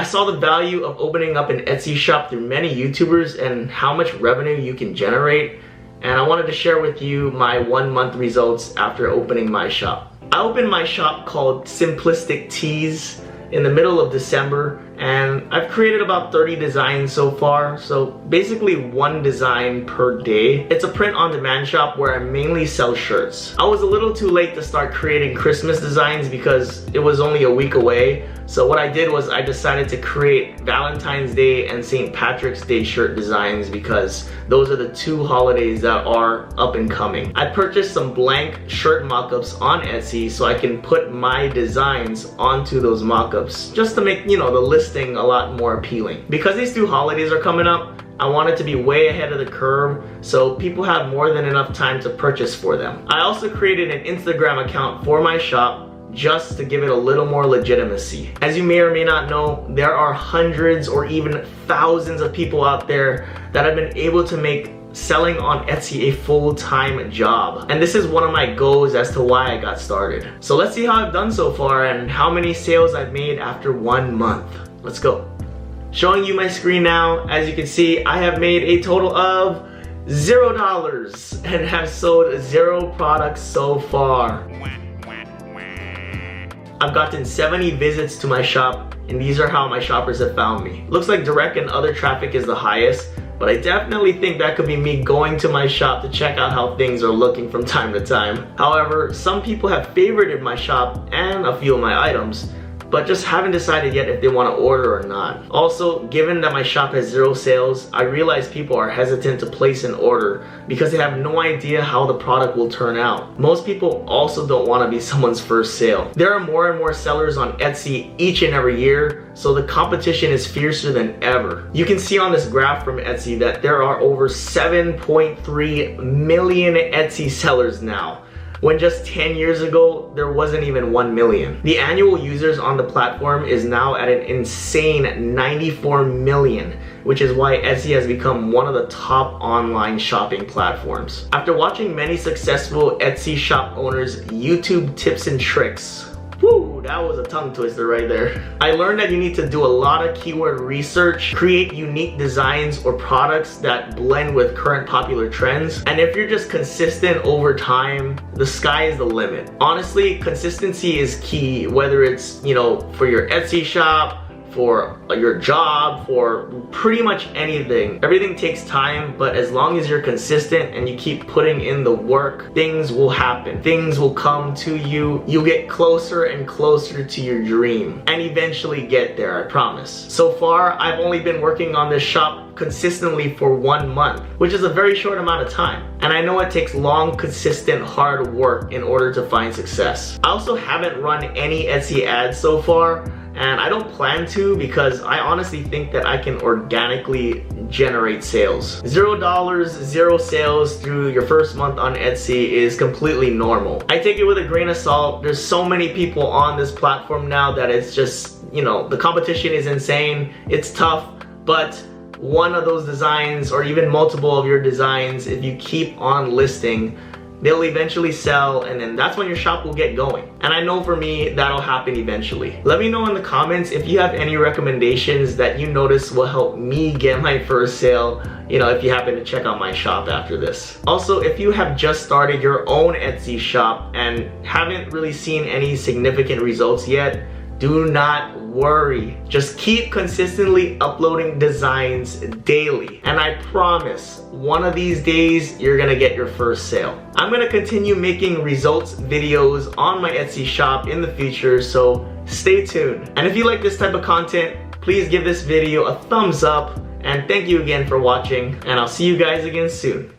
saw the value of opening up an Etsy shop through many YouTubers and how much revenue you can generate, and I wanted to share with you my 1 month results after opening my shop. I opened my shop called Simplistic Tees in the middle of December, and I've created about 30 designs so far, so basically one design per day. It's a print-on-demand shop where I mainly sell shirts. I was a little too late to start creating Christmas designs because it was only a week away, so what I did was I decided to create Valentine's Day and St. Patrick's Day shirt designs because those are the two holidays that are up and coming. I purchased some blank shirt mock-ups on Etsy so I can put my designs onto those mock-ups just to make, the listing a lot more appealing. Because these two holidays are coming up, I wanted to be way ahead of the curve so people have more than enough time to purchase for them. I also created an Instagram account for my shop just to give it a little more legitimacy. As you may or may not know, there are hundreds or even thousands of people out there that have been able to make selling on Etsy a full-time job. And this is one of my goals as to why I got started. So let's see how I've done so far and how many sales I've made after 1 month. Let's go. Showing you my screen now. As you can see, I have made a total of $0 and have sold 0 products so far. I've gotten 70 visits to my shop, and these are how my shoppers have found me. Looks like direct and other traffic is the highest, but I definitely think that could be me going to my shop to check out how things are looking from time to time. However, some people have favorited my shop and a few of my items, but just haven't decided yet if they want to order or not. Also, given that my shop has 0 sales, I realize people are hesitant to place an order because they have no idea how the product will turn out. Most people also don't want to be someone's first sale. There are more and more sellers on Etsy each and every year, so the competition is fiercer than ever. You can see on this graph from Etsy that there are over 7.3 million Etsy sellers now, when just 10 years ago, there wasn't even 1 million. The annual users on the platform is now at an insane 94 million, which is why Etsy has become one of the top online shopping platforms. After watching many successful Etsy shop owners' YouTube tips and tricks, woo, that was a tongue twister right there. I learned that you need to do a lot of keyword research, create unique designs or products that blend with current popular trends, and if you're just consistent over time, the sky is the limit. Honestly, consistency is key, whether it's, for your Etsy shop, for your job, for pretty much anything. Everything takes time, but as long as you're consistent and you keep putting in the work, things will happen. Things will come to you. You'll get closer and closer to your dream and eventually get there, I promise. So far, I've only been working on this shop consistently for 1 month, which is a very short amount of time. And I know it takes long, consistent, hard work in order to find success. I also haven't run any Etsy ads so far, and I don't plan to because I honestly think that I can organically generate sales. $0, 0 sales through your first month on Etsy is completely normal. I take it with a grain of salt. There's so many people on this platform now that it's just, the competition is insane. It's tough, but one of those designs or even multiple of your designs, if you keep on listing, they'll eventually sell, and then that's when your shop will get going. And I know for me, that'll happen eventually. Let me know in the comments if you have any recommendations that you notice will help me get my first sale, if you happen to check out my shop after this. Also, if you have just started your own Etsy shop and haven't really seen any significant results yet, do not worry. Just keep consistently uploading designs daily. And I promise, one of these days, you're gonna get your first sale. I'm gonna continue making results videos on my Etsy shop in the future, so stay tuned. And if you like this type of content, please give this video a thumbs up. And thank you again for watching, and I'll see you guys again soon.